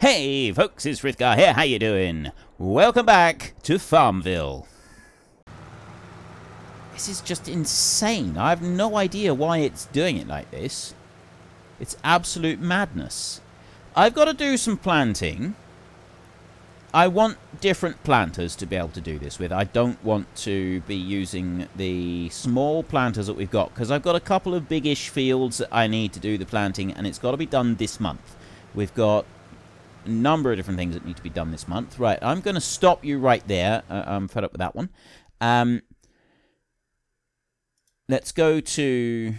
Hey folks, it's Frithgar here, how you doing? Welcome back to Farmville. This is just insane. I have no idea why it's doing it like this. It's absolute madness. I've got to do some planting. I want different planters to be able to do this with. I don't want to be using the small planters that we've got, because I've got a couple of big-ish fields that I need to do the planting, and it's got to be done this month. We've got a number of different things that need to be done this month. Right, I'm going to stop you right there. I'm fed up with that one. Let's go to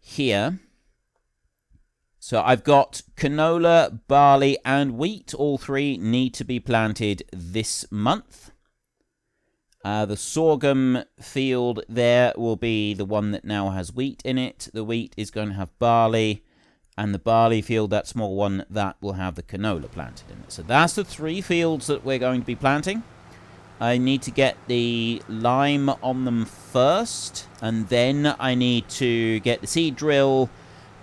here. So I've got canola, barley, and wheat. All three need to be planted this month. The sorghum field there will be the one that now has wheat in it. The wheat is going to have barley. And the barley field, that small one, that will have the canola planted in it. So that's the three fields that we're going to be planting. I need to get the lime on them first. And then I need to get the seed drill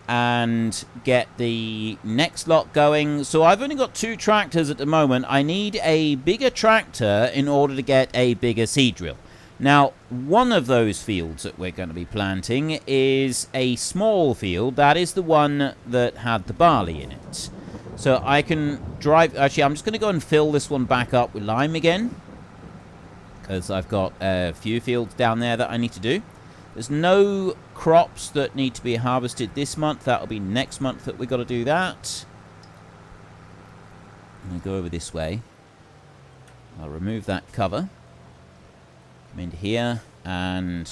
and get the next lot going. So I've only got 2 tractors at the moment. I need a bigger tractor in order to get a bigger seed drill. Now, one of those fields that we're going to be planting is a small field. That is the one that had the barley in it. So I can drive... Actually, I'm just going to go and fill this one back up with lime again, because I've got a few fields down there that I need to do. There's no crops that need to be harvested this month. That'll be next month that we've got to do that. I'm going to go over this way. I'll remove that cover. Come into here and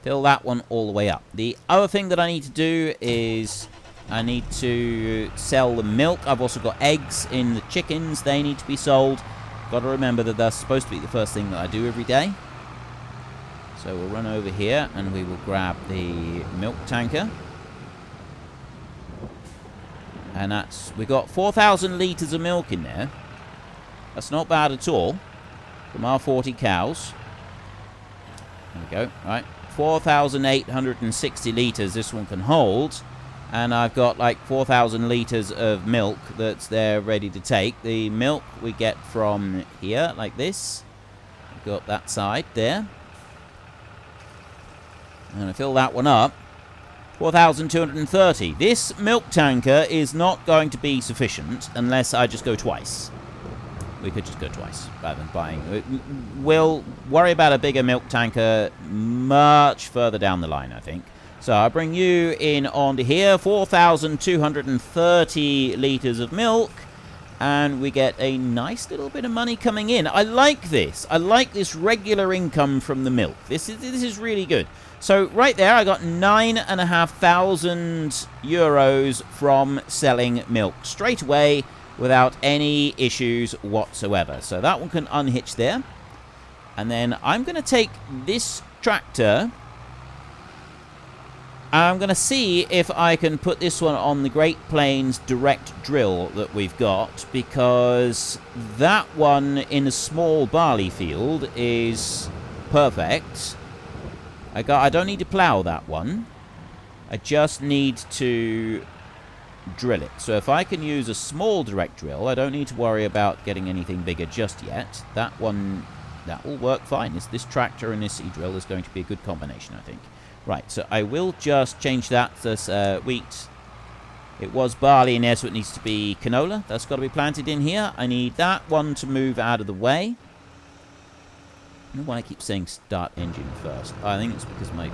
fill that one all the way up. The other thing that I need to do is I need to sell the milk. I've also got eggs in the chickens. They need to be sold. Got to remember that that's supposed to be the first thing that I do every day. So we'll run over here and we will grab the milk tanker. And we've got 4,000 litres of milk in there. That's not bad at all from our 40 cows. There we go. Right, 4,860 litres this one can hold. And I've got like 4,000 litres of milk that's there ready to take. The milk we get from here, like this. We've got that side there. I'm going to fill that one up. 4,230. This milk tanker is not going to be sufficient unless I just go twice. We could just go twice rather than buying. We'll worry about a bigger milk tanker much further down the line, I think. So I'll bring you in onto here. 4,230 litres of milk. And we get a nice little bit of money coming in. I like this. I like this regular income from the milk. This is really good. So right there, I got 9,500 euros from selling milk straight away without any issues whatsoever. So that one can unhitch there. And then I'm going to take this tractor. I'm going to see if I can put this one on the Great Plains direct drill that we've got, because that one in a small barley field is perfect. I don't need to plow that one. I just need to drill it. So if I can use a small direct drill, I don't need to worry about getting anything bigger just yet. That one, that will work fine. This tractor and this seed drill is going to be a good combination, I think. Right, so I will just change that to wheat. It was barley in there, so it needs to be canola. That's got to be planted in here. I need that one to move out of the way. I don't know why I keep saying start engine first. I think it's because my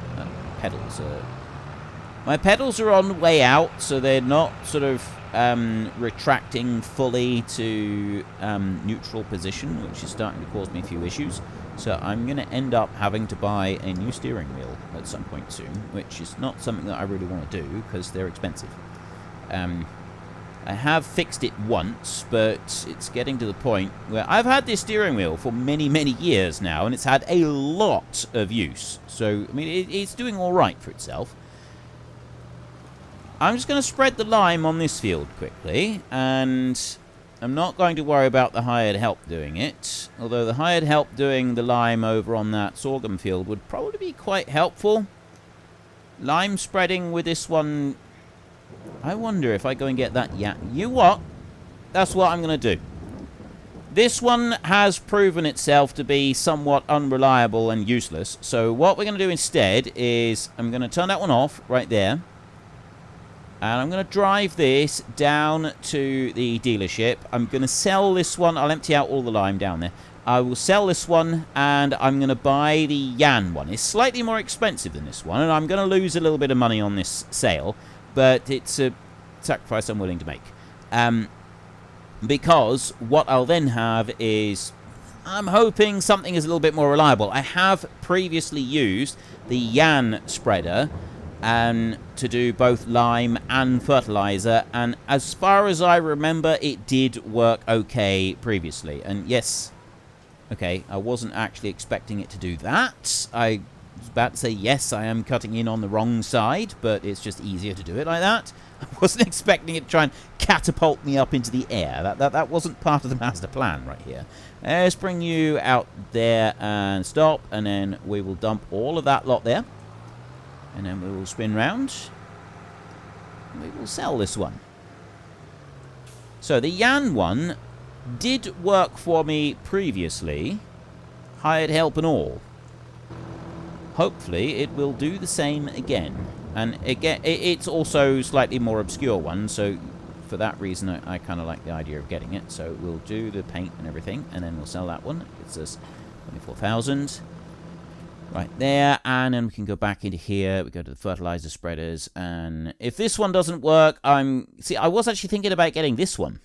pedals are on the way out, so they're not sort of retracting fully to neutral position, which is starting to cause me a few issues. So I'm going to end up having to buy a new steering wheel at some point soon, which is not something that I really want to do because they're expensive. I have fixed it once, but it's getting to the point where I've had this steering wheel for many, many years now, and it's had a lot of use. So, I mean, it's doing all right for itself. I'm just going to spread the lime on this field quickly, and I'm not going to worry about the hired help doing it, although the hired help doing the lime over on that sorghum field would probably be quite helpful. Lime spreading with this one, I wonder if I go and get that. Yeah, you what? that's what I'm going to do. This one has proven itself to be somewhat unreliable and useless. So what we're going to do instead is I'm going to turn that one off right there. And I'm going to drive this down to the dealership. I'm going to sell this one. I'll empty out all the lime down there. I will sell this one, and I'm going to buy the Yan one. It's slightly more expensive than this one, and I'm going to lose a little bit of money on this sale. But it's a sacrifice I'm willing to make. Because what I'll then have is, I'm hoping something is a little bit more reliable. I have previously used the Yan spreader to do both lime and fertilizer, and as far as I remember, it did work okay previously. And yes, okay, I wasn't actually expecting it to do that. I was about to say, yes, I am cutting in on the wrong side, but it's just easier to do it like that. I wasn't expecting it to try and catapult me up into the air. That wasn't part of the master plan right here. Let's bring you out there and stop, and then we will dump all of that lot there. And then we will spin round. We will sell this one. So the Yan one did work for me previously. Hired help and all. Hopefully it will do the same again. And again, it's also slightly more obscure one, so for that reason I kind of like the idea of getting it. So we'll do the paint and everything, and then we'll sell that one. It's us 24,000. Right there, and then we can go back into here. We go to the fertilizer spreaders, and if this one doesn't work, see, I was actually thinking about getting this one.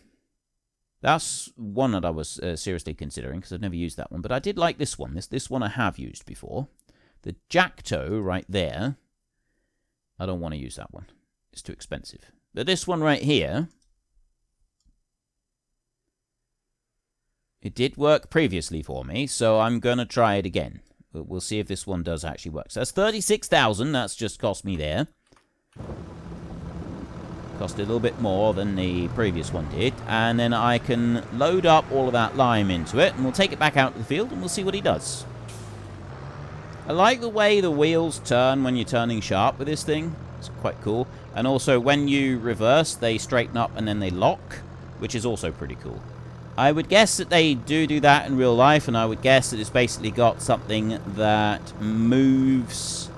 That's one that I was seriously considering, because I've never used that one, but I did like this one. This one I have used before. The Jacktoe right there, I don't want to use that one. It's too expensive. But this one right here, it did work previously for me, so I'm going to try it again. We'll see if this one does actually work. So that's 36,000. That's just cost me there. Cost a little bit more than the previous one did. And then I can load up all of that lime into it, and we'll take it back out to the field, and we'll see what he does. I like the way the wheels turn when you're turning sharp with this thing. It's quite cool. And also, when you reverse, they straighten up and then they lock, which is also pretty cool. I would guess that they do that in real life, and I would guess that it's basically got something that moves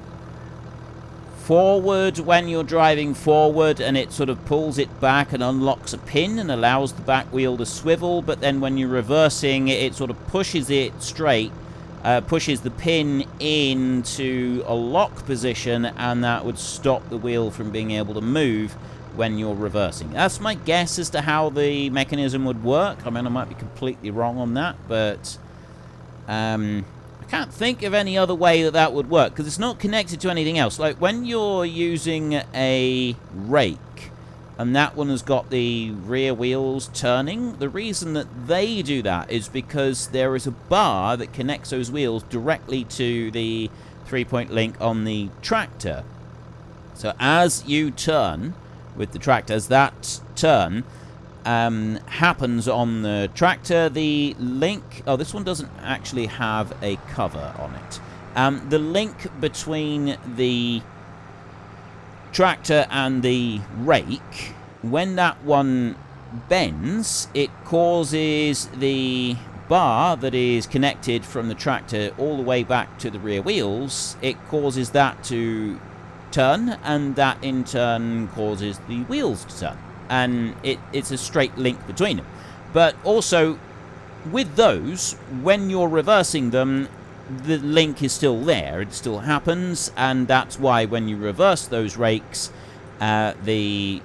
forward when you're driving forward, and it sort of pulls it back and unlocks a pin and allows the back wheel to swivel, but then when you're reversing, it sort of pushes it straight, pushes the pin into a lock position, and that would stop the wheel from being able to move when you're reversing. That's my guess as to how the mechanism would work. I mean, I might be completely wrong on that, but I can't think of any other way that would work, because it's not connected to anything else. Like when you're using a rake, and that one has got the rear wheels turning, the reason that they do that is because there is a bar that connects those wheels directly to the 3-point link on the tractor. So as you turn with the tractor, as that turn happens on the tractor, the link... Oh, this one doesn't actually have a cover on it. The link between the tractor and the rake, when that one bends, it causes the bar that is connected from the tractor all the way back to the rear wheels, it causes that to turn, and that in turn causes the wheels to turn, and it's a straight link between them. But also with those, when you're reversing them, the link is still there, it still happens, and that's why when you reverse those rakes, the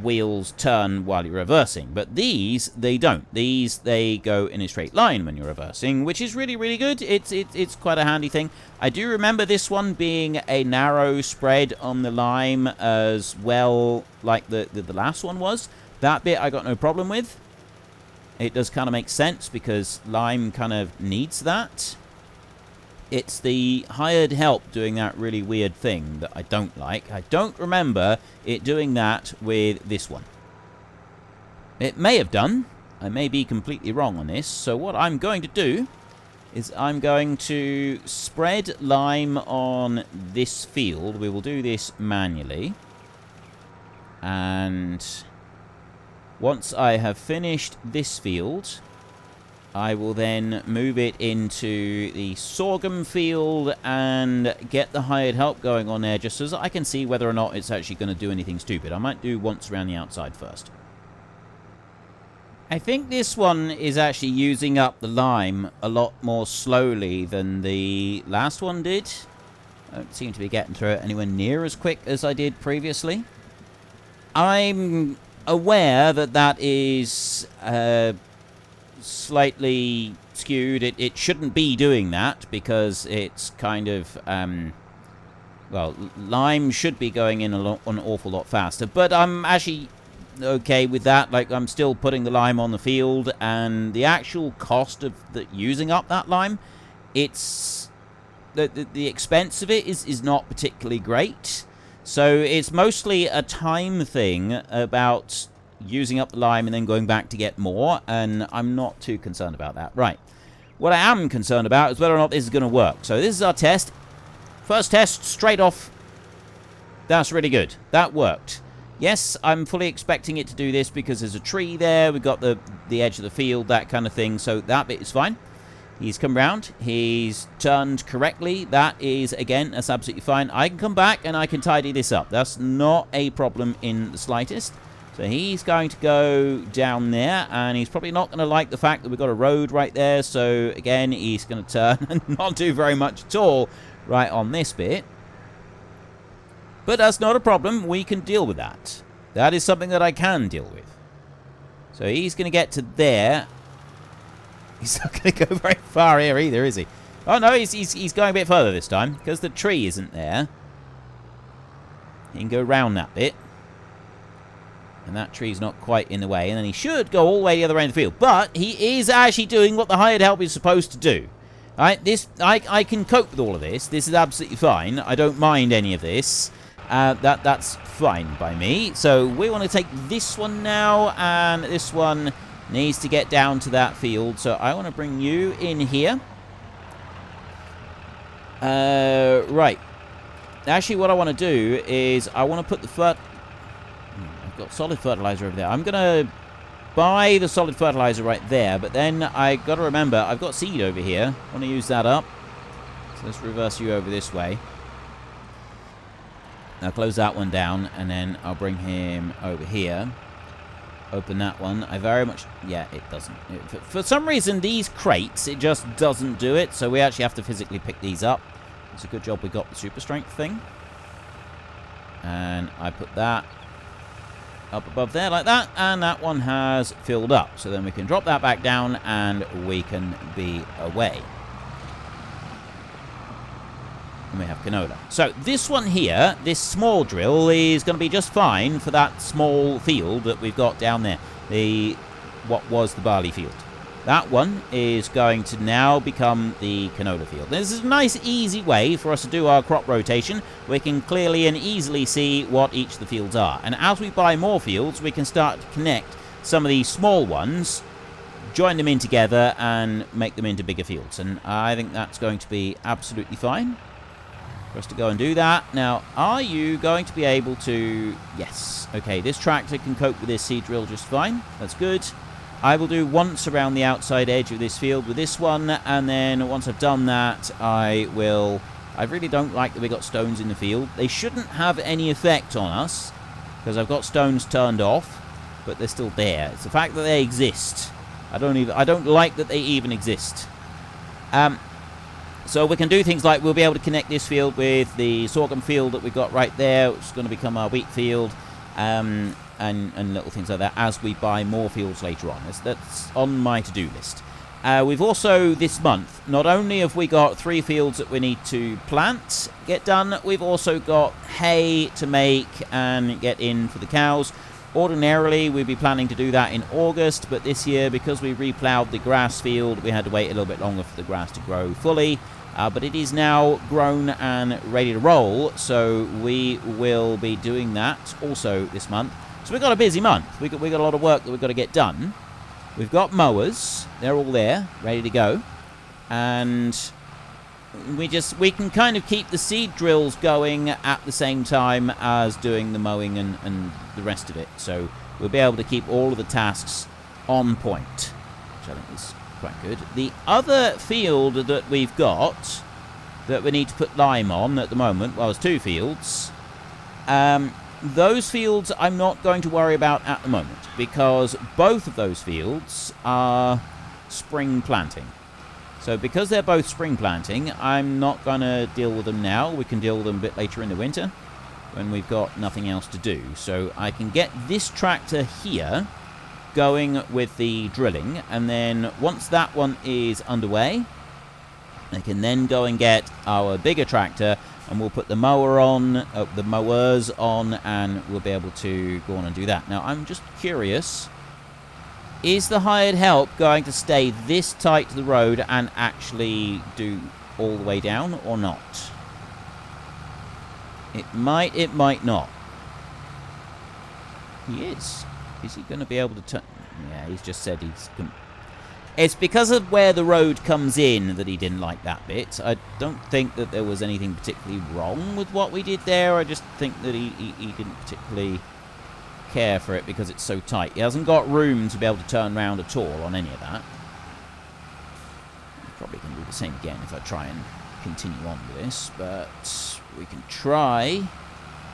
wheels turn while you're reversing. But these, they don't. These, they go in a straight line when you're reversing, which is really, really good. It's quite a handy thing. I do remember this one being a narrow spread on the lime as well, like the last one was. That bit I got no problem with. It does kind of make sense because lime kind of needs that. It's the hired help doing that really weird thing that I don't like. I don't remember it doing that with this one. It may have done. I may be completely wrong on this. So what I'm going to do is I'm going to spread lime on this field. We will do this manually. And Once I have finished this field, I will then move it into the sorghum field and get the hired help going on there, just so that I can see whether or not it's actually going to do anything stupid. I might do once around the outside first. I think this one is actually using up the lime a lot more slowly than the last one did. I don't seem to be getting through it anywhere near as quick as I did previously. I'm aware that that is slightly skewed. It shouldn't be doing that because it's kind of... well, lime should be going in an awful lot faster. But I'm actually okay with that. Like, I'm still putting the lime on the field, and the actual cost of using up that lime, it's... The expense of it is not particularly great. So it's mostly a time thing about using up the lime and then going back to get more, and I'm not too concerned about that. Right. What I am concerned about is whether or not this is going to work. So this is our test. First test, straight off. That's really good. That worked. Yes, I'm fully expecting it to do this because there's a tree there. We've got the edge of the field, that kind of thing. So that bit is fine. He's come round. He's turned correctly. That is, again, that's absolutely fine. I can come back and I can tidy this up. That's not a problem in the slightest. So he's going to go down there, and he's probably not going to like the fact that we've got a road right there. So, again, he's going to turn and not do very much at all right on this bit. But that's not a problem. We can deal with that. That is something that I can deal with. So he's going to get to there. He's not going to go very far here either, is he? Oh, no, he's going a bit further this time, because the tree isn't there. He can go round that bit. And that tree's not quite in the way. And then he should go all the way the other end of the field. But he is actually doing what the hired help is supposed to do. Right? I can cope with all of this. This is absolutely fine. I don't mind any of this. That's fine by me. So we want to take this one now, and this one needs to get down to that field. So I want to bring you in here. Right. Actually, what I want to do is I want to put the I've got solid fertilizer over there. I'm going to buy the solid fertilizer right there, but then I got to remember I've got seed over here. I want to use that up. So let's reverse you over this way. Now close that one down, and then I'll bring him over here. Open that one. I very much... Yeah, it doesn't. For some reason, these crates, it just doesn't do it. So we actually have to physically pick these up. It's a good job we got the super strength thing. And I put that up above there like that. And that one has filled up. So then we can drop that back down and we can be away. And we have canola. So this one here, this small drill, is going to be just fine for that small field that we've got down there. What was the barley field. That one is going to now become the canola field. This is a nice, easy way for us to do our crop rotation. We can clearly and easily see what each of the fields are. And as we buy more fields, we can start to connect some of these small ones, join them in together, and make them into bigger fields. And I think that's going to be absolutely fine for us to go and do that. Now, are you going to be able to... Yes. Okay, this tractor can cope with this seed drill just fine. That's good. I will do once around the outside edge of this field with this one, and then once I've done that, I will... I really don't like that we got stones in the field. They shouldn't have any effect on us, because I've got stones turned off, but they're still there. It's the fact that they exist. I don't like that they even exist. So we can do things like we'll be able to connect this field with the sorghum field that we've got right there, which is going to become our wheat field, and little things like that as we buy more fields later on. That's on my to-do list. We've also, this month, not only have we got 3 fields that we need to get done, we've also got hay to make and get in for the cows. Ordinarily, we'd be planning to do that in August, but this year, because we replowed the grass field, we had to wait a little bit longer for the grass to grow fully. But it is now grown and ready to roll, so we will be doing that also this month. So we've got a busy month. We've got a lot of work that we've got to get done. We've got mowers. They're all there, ready to go. And we can kind of keep the seed drills going at the same time as doing the mowing and the rest of it. So we'll be able to keep all of the tasks on point, which I think is quite good. The other field that we've got that we need to put lime on at the moment, well, there's 2 fields. Those fields I'm not going to worry about at the moment, because both of those fields are spring planting. So because they're both spring planting, I'm not going to deal with them now. We can deal with them a bit later in the winter when we've got nothing else to do. So I can get this tractor here going with the drilling, and then once that one is underway, I can then go and get our bigger tractor, and we'll put the mower on, the mowers on, and we'll be able to go on and do that. Now, I'm just curious, is the hired help going to stay this tight to the road and actually do all the way down, or not? It might not. He is. Is he going to be able to turn? Yeah, he's just said he's... It's because of where the road comes in that he didn't like that bit. I don't think that there was anything particularly wrong with what we did there. I just think that he didn't particularly care for it because it's so tight. He hasn't got room to be able to turn around at all on any of that. I'm probably going to do the same again if I try and continue on with this, but we can try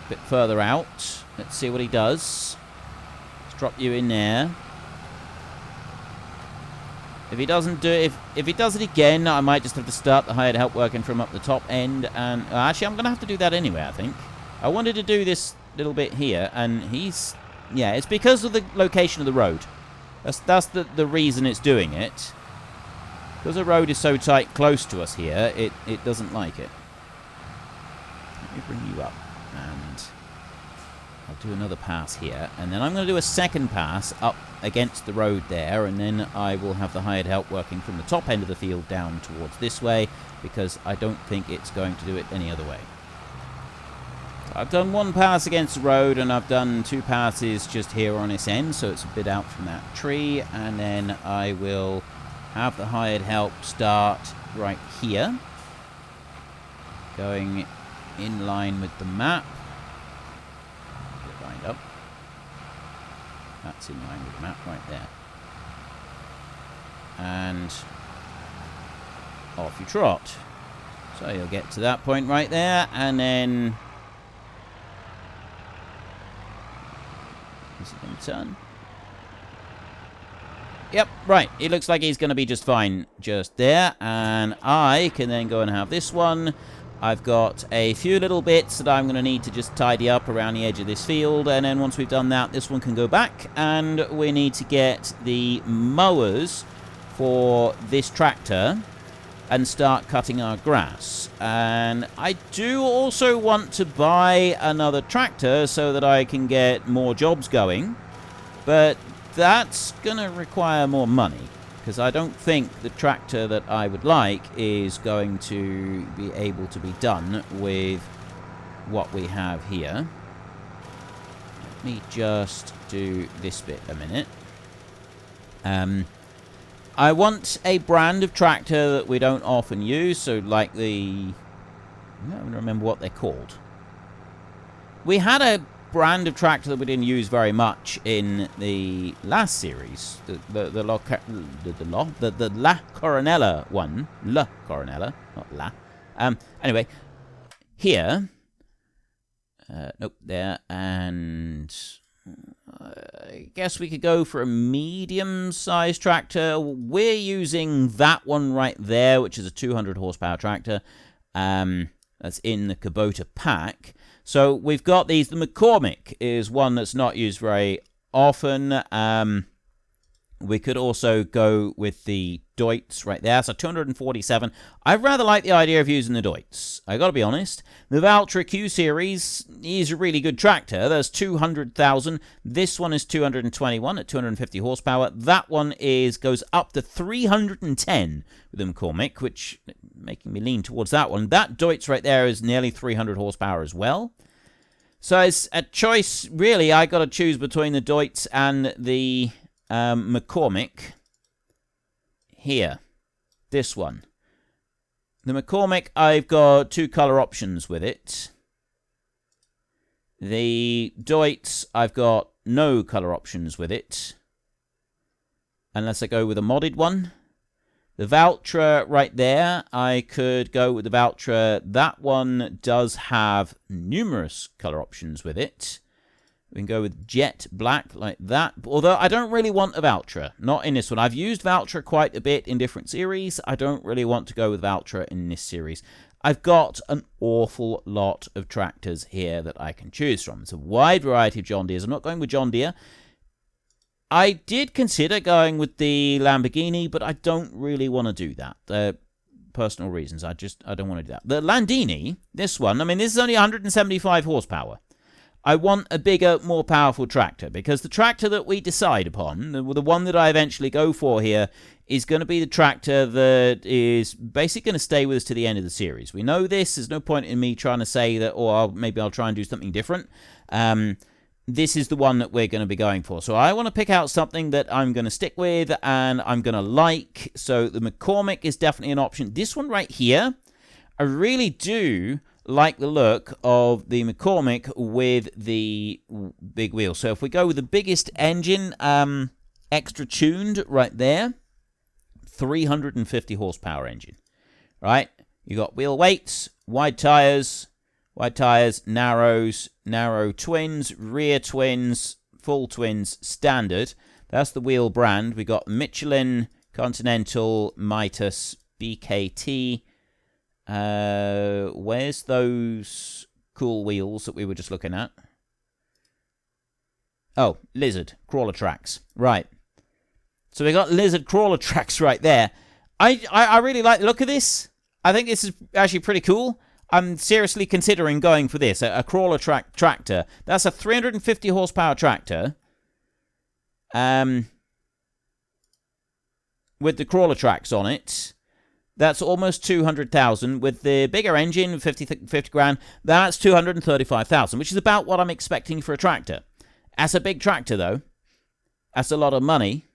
a bit further out. Let's see what he does. Let's drop you in there. If he doesn't do it, if he does it again, I might just have to start the hired help working from up the top end. And actually, I'm going to have to do that anyway, I think. I wanted to do this little bit here, and he's... Yeah, it's because of the location of the road. That's the reason it's doing it. Because the road is so tight close to us here, it doesn't like it. Let me bring you up, and I'll do another pass here, and then I'm going to do a second pass up against the road there, and then I will have the hired help working from the top end of the field down towards this way, because I don't think it's going to do it any other way. I've done 1 pass against the road, and I've done 2 passes just here on this end, so it's a bit out from that tree, and then I will have the hired help start right here, going in line with the map. Get lined up. That's in line with the map right there. And off you trot. So you'll get to that point right there, and then... Is he going to turn? Yep, right. It looks like he's going to be just fine just there. And I can then go and have this one. I've got a few little bits that I'm going to need to just tidy up around the edge of this field. And then once we've done that, this one can go back. And we need to get the mowers for this tractor and start cutting our grass. And I do also want to buy another tractor so that I can get more jobs going. But that's going to require more money, because I don't think the tractor that I would like is going to be able to be done with what we have here. Let me just do this bit a minute. I want a brand of tractor that we don't often use, so like the... I don't remember what they're called. We had a brand of tractor that we didn't use very much in the last series, the La Coronella one. La Coronella, not La. Anyway, here... nope, there, and... I guess we could go for a medium-sized tractor. We're using that one right there, which is a 200 horsepower tractor. That's in the Kubota pack. So we've got these. The McCormick is one that's not used very often. We could also go with the Deutz right there. So 247. I rather like the idea of using the Deutz. I got to be honest. The Valtra Q Series is a really good tractor. There's 200,000. This one is 221 at 250 horsepower. That one goes up to 310 with the McCormick, which making me lean towards that one. That Deutz right there is nearly 300 horsepower as well. So it's a choice, really. I got to choose between the Deutz and the McCormick. Here, this one. The McCormick, I've got 2 color options with it. The Deutz, I've got no color options with it. Unless I go with a modded one. The Valtra right there, I could go with the Valtra. That one does have numerous color options with it. We can go with jet black like that. Although I don't really want a Valtra. Not in this one. I've used Valtra quite a bit in different series. I don't really want to go with Valtra in this series. I've got an awful lot of tractors here that I can choose from. It's a wide variety of John Deeres. I'm not going with John Deere. I did consider going with the Lamborghini, but I don't really want to do that. Personal reasons. I don't want to do that. The Landini, this one, I mean, this is only 175 horsepower. I want a bigger, more powerful tractor, because the tractor that we decide upon, the one that I eventually go for here, is going to be the tractor that is basically going to stay with us to the end of the series. We know this. There's no point in me trying to say that, or maybe I'll try and do something different. This is the one that we're going to be going for. So I want to pick out something that I'm going to stick with and I'm going to like. So the McCormick is definitely an option. This one right here, I really do like the look of the McCormick with the big wheels. So if we go with the biggest engine, extra tuned right there, 350 horsepower engine, right? You got wheel weights, wide tires, narrows, narrow twins, rear twins, full twins, standard. That's the wheel brand. We got Michelin, Continental, Mitas, BKT. Where's those cool wheels that we were just looking at? Oh, Lizard, crawler tracks. Right. So we got Lizard crawler tracks right there. I really like the look of this. I think this is actually pretty cool. I'm seriously considering going for this, a crawler tractor. That's a 350 horsepower tractor. With the crawler tracks on it. That's almost 200,000. With the bigger engine, 50 grand, that's 235,000, which is about what I'm expecting for a tractor. That's a big tractor, though. That's a lot of money.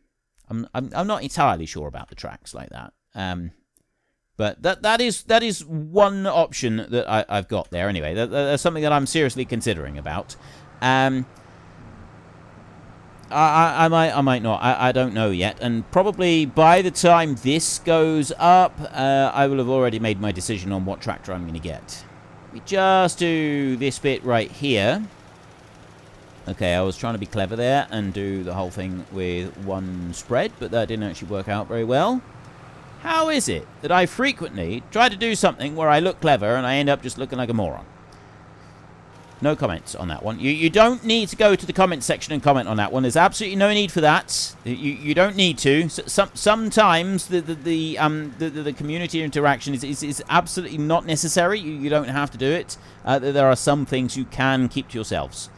I'm not entirely sure about the tracks like that. But that is one option that I've got there. Anyway, that's something that I'm seriously considering about. I might not. I don't know yet. And probably by the time this goes up, I will have already made my decision on what tractor I'm going to get. We just do this bit right here. Okay, I was trying to be clever there and do the whole thing with one spread, but that didn't actually work out very well. How is it that I frequently try to do something where I look clever and I end up just looking like a moron? No comments on that one. You don't need to go to the comment section and comment on that one. There's absolutely no need for that. You don't need to. Sometimes the community interaction is absolutely not necessary. You don't have to do it. There are some things you can keep to yourselves.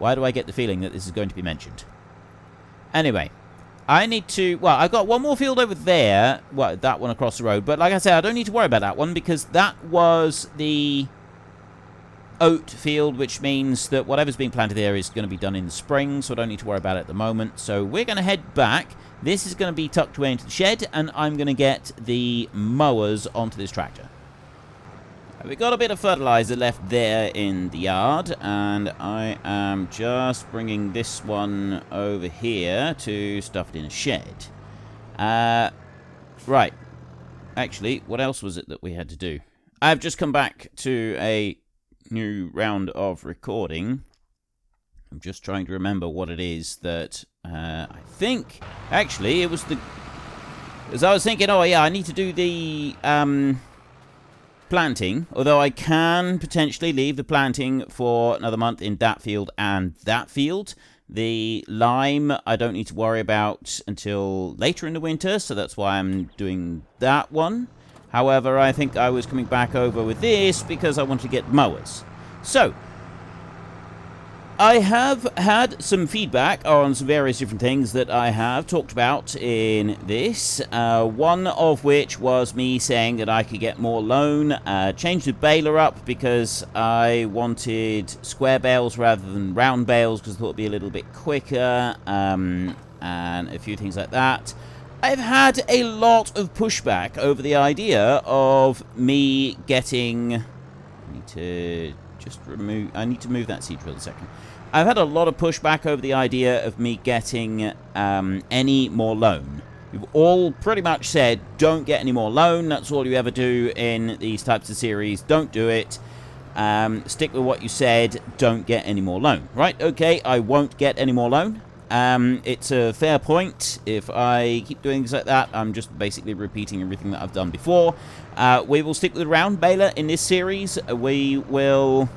Why do I get the feeling that this is going to be mentioned? Anyway, I need to... Well, I've got one more field over there. Well, that one across the road. But like I said, I don't need to worry about that one because that was the oat field, which means that whatever's being planted there is going to be done in the spring, so I don't need to worry about it at the moment. So we're going to head back. This is going to be tucked away into the shed, and I'm going to get the mowers onto this tractor. We've got a bit of fertilizer left there in the yard, and I am just bringing this one over here to stuff it in a shed. Right. Actually, what else was it that we had to do? I've just come back to a new round of recording. I'm just trying to remember what it is that I think... Actually, it was the... As I was thinking, oh yeah, I need to do the... planting, although I can potentially leave the planting for another month in that field and that field. The lime I don't need to worry about until later in the winter, so that's why I'm doing that one. However, I think I was coming back over with this because I want to get mowers. So, I have had some feedback on some various different things that I have talked about in this. One of which was me saying that I could get more loan, change the baler up because I wanted square bales rather than round bales because I thought it would be a little bit quicker, and a few things like that. I've had a lot of pushback over the idea of me getting... I need to move that seed drill a second. I've had a lot of pushback over the idea of me getting any more loan. You've all pretty much said, don't get any more loan. That's all you ever do in these types of series. Don't do it. Stick with what you said. Don't get any more loan. Right, okay, I won't get any more loan. It's a fair point. If I keep doing things like that, I'm just basically repeating everything that I've done before. We will stick with the round baler in this series. We will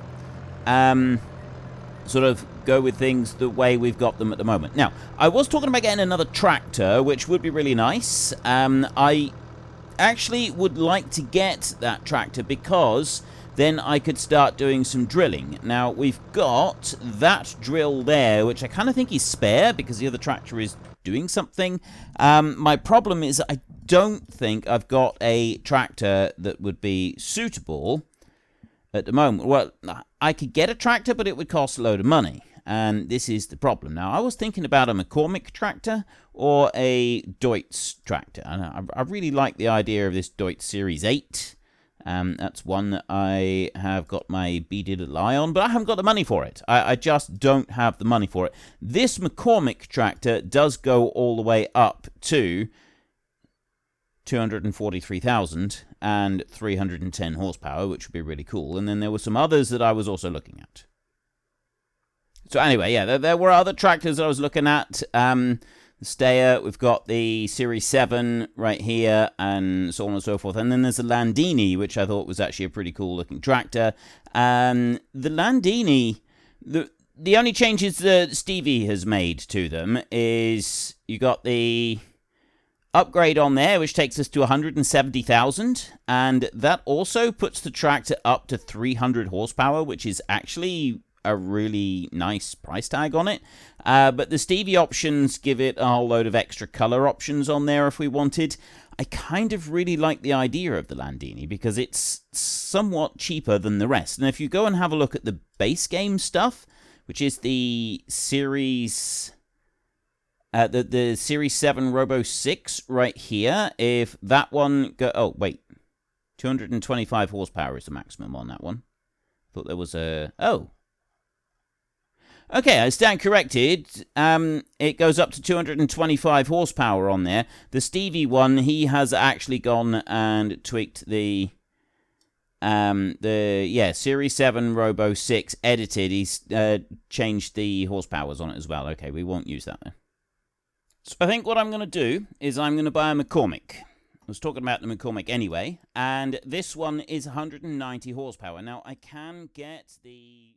sort of go with things the way we've got them at the moment. Now, I was talking about getting another tractor, which would be really nice. I actually would like to get that tractor because then I could start doing some drilling. Now, we've got that drill there, which I kind of think is spare because the other tractor is doing something. My problem is I don't think I've got a tractor that would be suitable at the moment. Well, I could get a tractor, but it would cost a load of money. And this is the problem. Now, I was thinking about a McCormick tractor or a Deutz tractor. And I really like the idea of this Deutz Series 8. That's one that I have got my beady little eye on, but I haven't got the money for it. I just don't have the money for it. This McCormick tractor does go all the way up to 243,000 and 310 horsepower, which would be really cool. And then there were some others that I was also looking at. So anyway, yeah, there were other tractors that I was looking at. The Steyr, we've got the Series 7 right here, and so on and so forth. And then there's the Landini, which I thought was actually a pretty cool looking tractor. The Landini, the only changes that Stevie has made to them is you got the upgrade on there, which takes us to 170,000, and that also puts the tractor up to 300 horsepower, which is actually a really nice price tag on it. But the Stevie options give it a whole load of extra color options on there if we wanted. I kind of really like the idea of the Landini because it's somewhat cheaper than the rest. And if you go and have a look at the base game stuff, which is the Series... the Series 7 Robo 6 right here, if that one go... Oh, wait. 225 horsepower is the maximum on that one. Thought there was a... Oh. Okay, I stand corrected. It goes up to 225 horsepower on there. The Stevie one, he has actually gone and tweaked the Series 7 Robo 6 edited. He's changed the horsepowers on it as well. Okay, we won't use that then. So I think what I'm going to do is I'm going to buy a McCormick. I was talking about the McCormick anyway, and this one is 190 horsepower. Now, I can get the...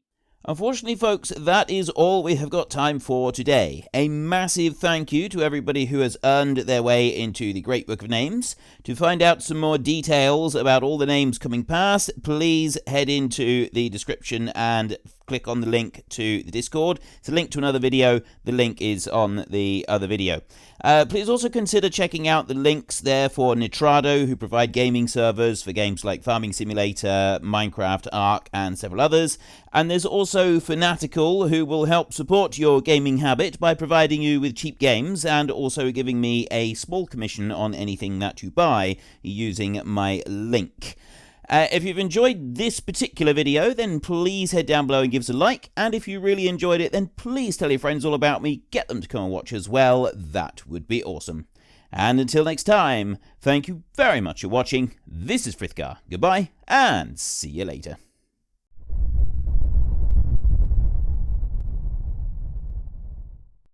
Unfortunately, folks, that is all we have got time for today. A massive thank you to everybody who has earned their way into the Great Book of Names. To find out some more details about all the names coming past, please head into the description and click on the link to the Discord. It's a link to another video. The link is on the other video. Please also consider checking out the links there for Nitrado, who provide gaming servers for games like Farming Simulator, Minecraft, Ark, and several others. And there's also Fanatical, who will help support your gaming habit by providing you with cheap games and also giving me a small commission on anything that you buy using my link. If you've enjoyed this particular video, then please head down below and give us a like. And if you really enjoyed it, then please tell your friends all about me. Get them to come and watch as well. That would be awesome. And until next time, thank you very much for watching. This is Frithgar. Goodbye, and see you later.